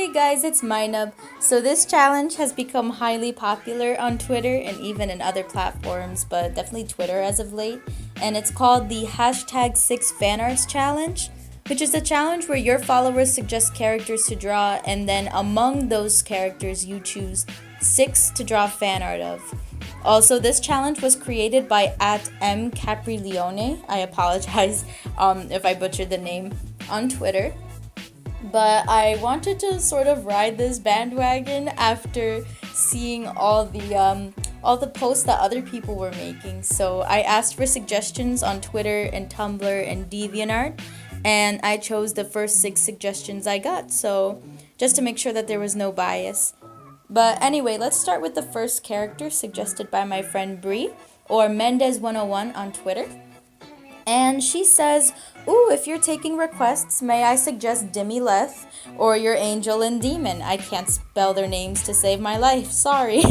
Hey guys, it's MynnuB. So this challenge has become highly popular on Twitter and even in other platforms, but definitely Twitter as of late. And it's called the #6fanarts challenge, which is a challenge where your followers suggest characters to draw, and then among those characters you choose 6 to draw fan art of. Also, this challenge was created by @mcaprileone. I apologize if I butchered the name on Twitter. But I wanted to sort of ride this bandwagon after seeing all the posts that other people were making. So I asked for suggestions on Twitter and Tumblr and DeviantArt, and I chose the first 6 suggestions I got. So just to make sure that there was no bias. But anyway, let's start with the first character suggested by my friend Bree, or Mendez101 on Twitter. And she says, "Ooh, if you're taking requests, may I suggest Dimileth or your angel and demon? I can't spell their names to save my life. Sorry."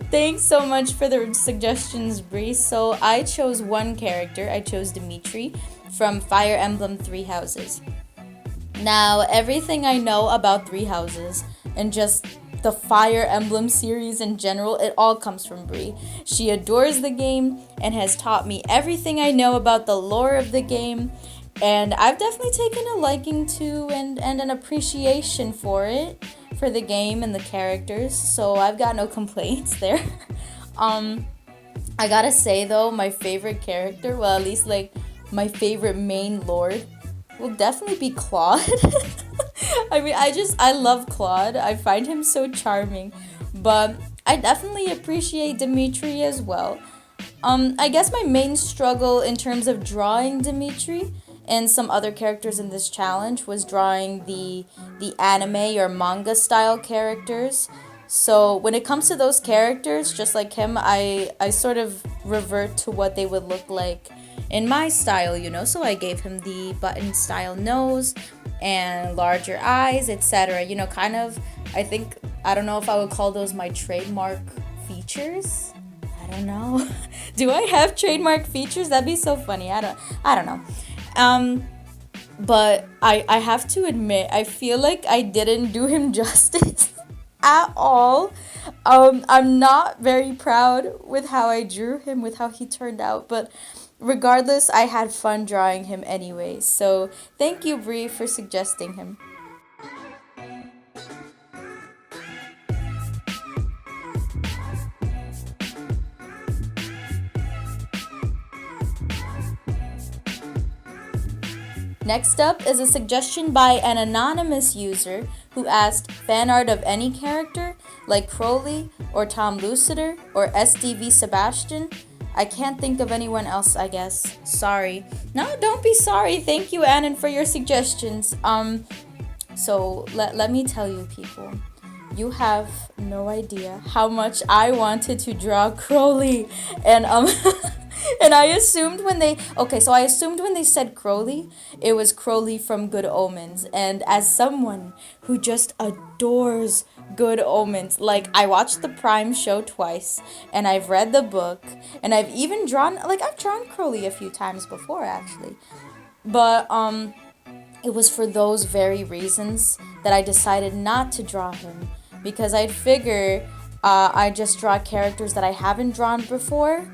Thanks so much for the suggestions, Bree. So I chose one character. I chose Dimitri from Fire Emblem Three Houses. Now, everything I know about Three Houses and just the Fire Emblem series in general, it all comes from Bree. She adores the game and has taught me everything I know about the lore of the game, and I've definitely taken a liking to and an appreciation for it, for the game and the characters, so I've got no complaints there. I gotta say though, my favorite character, well at least like my favorite main lord, will definitely be Claude. I mean, I love Claude. I find him so charming. But I definitely appreciate Dimitri as well. I guess my main struggle in terms of drawing Dimitri and some other characters in this challenge was drawing the anime or manga style characters. So when it comes to those characters, just like him, I sort of revert to what they would look like in my style, you know. So I gave him the button style nose and larger eyes, etc. You know, kind of, I don't know if I would call those my trademark features. I don't know. Do I have trademark features? That'd be so funny. I don't know. But I have to admit, I feel like I didn't do him justice at all. I'm not very proud with how I drew him, with how he turned out, but regardless, I had fun drawing him anyway. So thank you, Bree, for suggesting him. Next up is a suggestion by an anonymous user who asked fan art of any character, like Crowley, or Tom Lucider, or SDV Sebastian. I can't think of anyone else, I guess. Sorry. No, don't be sorry. Thank you, Annan, for your suggestions. So let me tell you, people. You have no idea how much I wanted to draw Crowley. And and I assumed when they said Crowley, it was Crowley from Good Omens. And as someone who just adores Good Omens, like, I watched the Prime show twice, and I've read the book, and I've even drawn Crowley a few times before, actually. But it was for those very reasons that I decided not to draw him, because I'd figure I just draw characters that I haven't drawn before.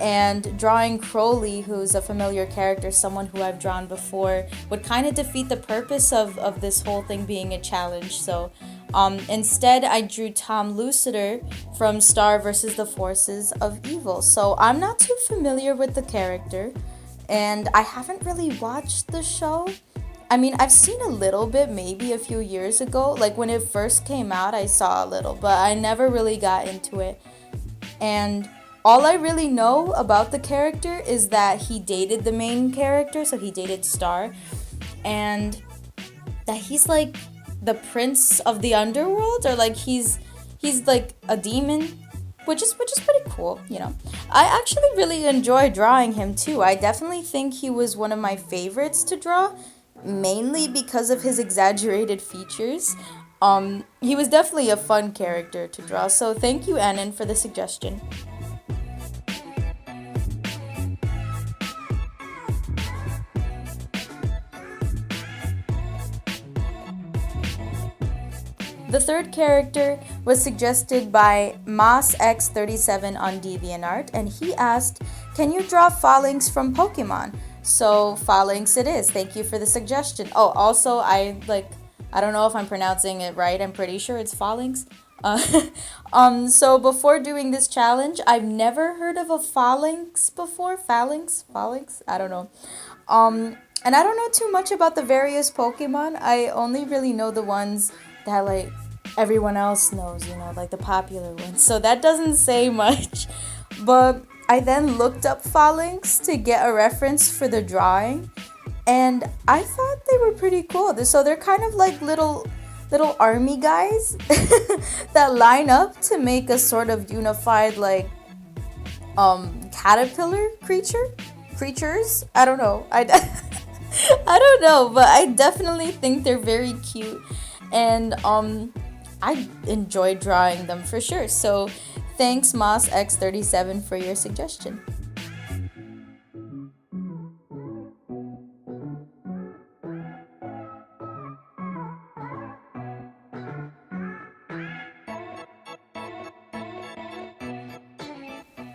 And drawing Crowley, who's a familiar character, someone who I've drawn before, would kind of defeat the purpose of this whole thing being a challenge. So instead, I drew Tom Lucider from Star vs. the Forces of Evil. So I'm not too familiar with the character, and I haven't really watched the show. I mean, I've seen a little bit, maybe a few years ago. Like, when it first came out, I saw a little, but I never really got into it. And all I really know about the character is that he dated the main character, so he dated Star, and that he's like the prince of the underworld, or like he's like a demon, which is pretty cool, you know. I actually really enjoy drawing him too. I definitely think he was one of my favorites to draw, mainly because of his exaggerated features. He was definitely a fun character to draw. So thank you, Annan, for the suggestion. The third character was suggested by MossX37 on DeviantArt, and he asked, can you draw Phalanx from Pokemon? So Phalanx it is. Thank you for the suggestion. Oh, also I don't know if I'm pronouncing it right. I'm pretty sure it's Phalanx. So before doing this challenge, I've never heard of a Phalanx before. Phalanx? I don't know. And I don't know too much about the various Pokemon. I only really know the ones that like everyone else knows, like the popular ones. So that doesn't say much. But I then looked up Phalanx to get a reference for the drawing, and I thought they were pretty cool. So they're kind of like little army guys that line up to make a sort of unified caterpillar creatures. I don't know. I don't know, but I definitely think they're very cute, and I enjoy drawing them for sure. So thanks MossX37 for your suggestion.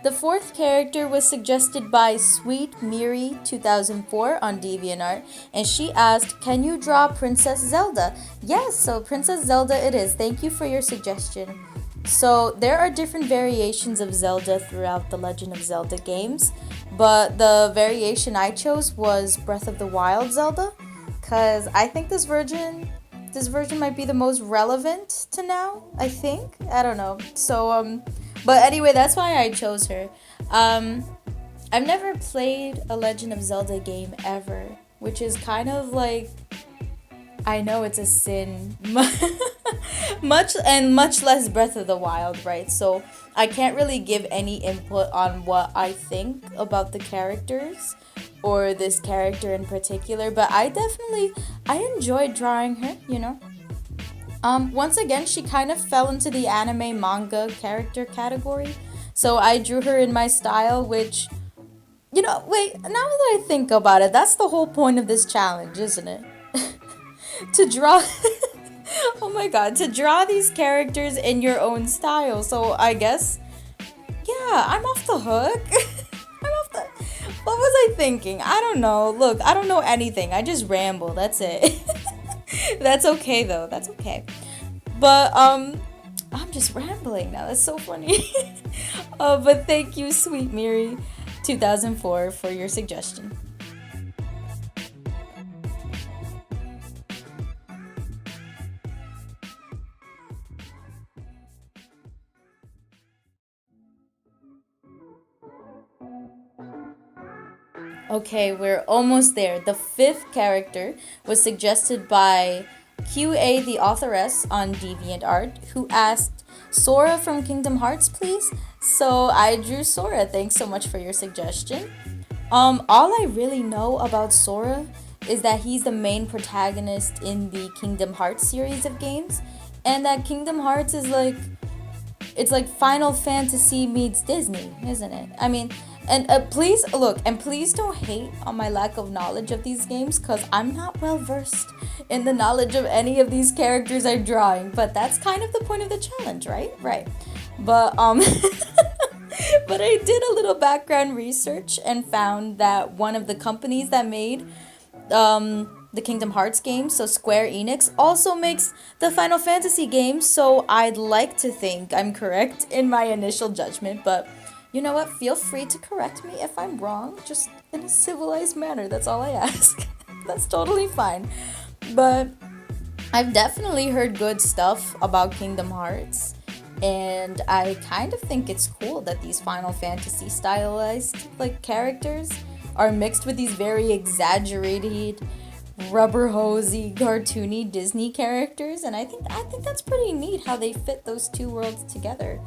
The fourth character was suggested by Sweet Miri 2004 on DeviantArt, and she asked, can you draw Princess Zelda? Yes, so Princess Zelda it is. Thank you for your suggestion. So there are different variations of Zelda throughout the Legend of Zelda games, but the variation I chose was Breath of the Wild Zelda, because I think this version might be the most relevant to now, I think. I don't know. So, but anyway, that's why I chose her. I've never played a Legend of Zelda game ever, which is kind of like, I know it's a sin, much less Breath of the Wild, right? So I can't really give any input on what I think about the characters or this character in particular, but I enjoyed drawing her, Once again, she kind of fell into the anime manga character category. So I drew her in my style, which, wait, now that I think about it, that's the whole point of this challenge, isn't it? To draw, oh my god, to draw these characters in your own style. So I guess, yeah, I'm off the hook. What was I thinking? I don't know. Look, I don't know anything. I just ramble. That's it. That's okay though. That's okay. But I'm just rambling now. That's so funny. But thank you, Sweet Miri 2004, for your suggestion. Okay, we're almost there. The fifth character was suggested by QAtheAuthoress on DeviantArt, who asked, Sora from Kingdom Hearts, please? So I drew Sora. Thanks so much for your suggestion. All I really know about Sora is that he's the main protagonist in the Kingdom Hearts series of games, and that Kingdom Hearts is it's like Final Fantasy meets Disney, isn't it? I mean, and please don't hate on my lack of knowledge of these games, because I'm not well versed in the knowledge of any of these characters I'm drawing, but that's kind of the point of the challenge, right? Right. But but I did a little background research and found that one of the companies that made the Kingdom Hearts games, so Square Enix, also makes the Final Fantasy games, so I'd like to think I'm correct in my initial judgment, but you know what? Feel free to correct me if I'm wrong, just in a civilized manner. That's all I ask. That's totally fine. But I've definitely heard good stuff about Kingdom Hearts, and I kind of think it's cool that these Final Fantasy stylized characters are mixed with these very exaggerated, rubber hosey, cartoony Disney characters, and I think that's pretty neat how they fit those two worlds together.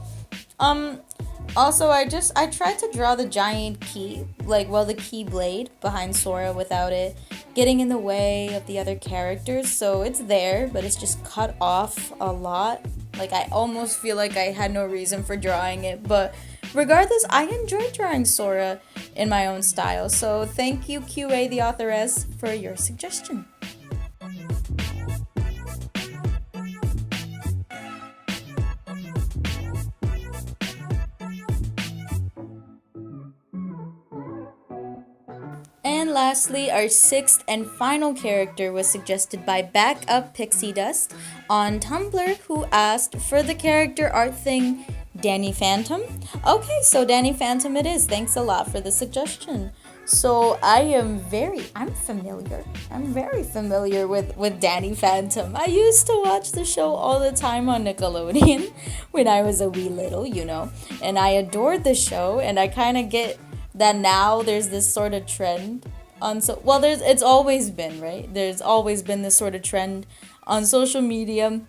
Also, I tried to draw the giant key, the key blade behind Sora without it getting in the way of the other characters, so it's there, but it's just cut off a lot. I almost feel like I had no reason for drawing it, but regardless, I enjoyed drawing Sora in my own style, so thank you, QAtheAuthoress, for your suggestion. lastly, our sixth and final character was suggested by Backuppixiedust on Tumblr, who asked for the character art thing Danny Phantom. Okay, so Danny Phantom it is. Thanks a lot for the suggestion. So I'm very familiar with Danny Phantom. I used to watch the show all the time on Nickelodeon when I was a wee little, and I adored the show, and I kind of get that now there's this sort of trend on it's always been, right? There's always been this sort of trend on social media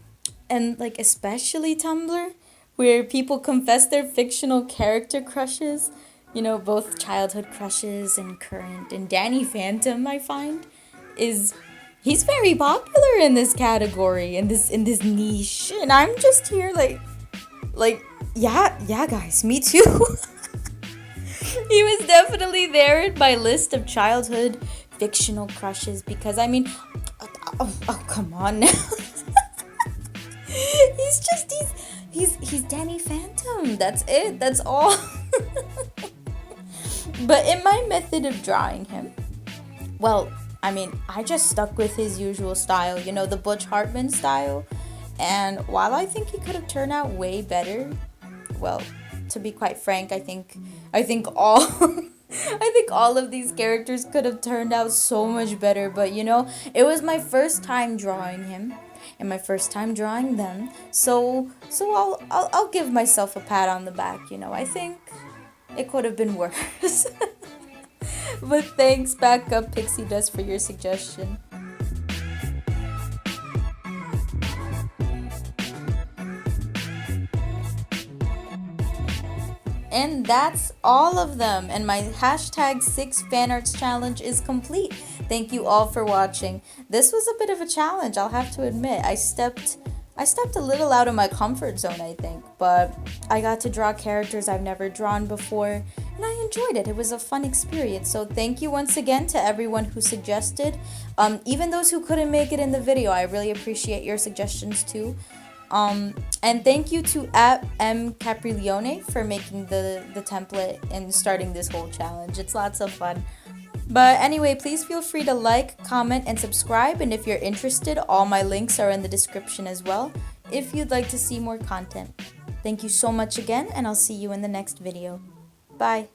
and like especially Tumblr where people confess their fictional character crushes, both childhood crushes and current. And Danny Phantom, I find, he's very popular in this category, in this niche. And I'm just here yeah guys, me too. He was definitely there in my list of childhood fictional crushes because oh come on now. He's Danny Phantom. That's it. That's all. But in my method of drawing him, I just stuck with his usual style, the Butch Hartman style. And while I think he could have turned out way better, to be quite frank, I think all I think all of these characters could have turned out so much better, but it was my first time drawing him and my first time drawing them. So I'll give myself a pat on the back, I think it could have been worse. But thanks Backuppixiedust for your suggestion. And that's all of them. And my #6 fanarts challenge is complete. Thank you all for watching. This was a bit of a challenge, I'll have to admit. I stepped a little out of my comfort zone, I think. But I got to draw characters I've never drawn before. And I enjoyed it. It was a fun experience. So thank you once again to everyone who suggested. Even those who couldn't make it in the video, I really appreciate your suggestions too. And thank you to @mcaprileone for making the template and starting this whole challenge. It's lots of fun. But anyway, please feel free to like, comment, and subscribe. And if you're interested, all my links are in the description as well if you'd like to see more content. Thank you so much again, and I'll see you in the next video. Bye.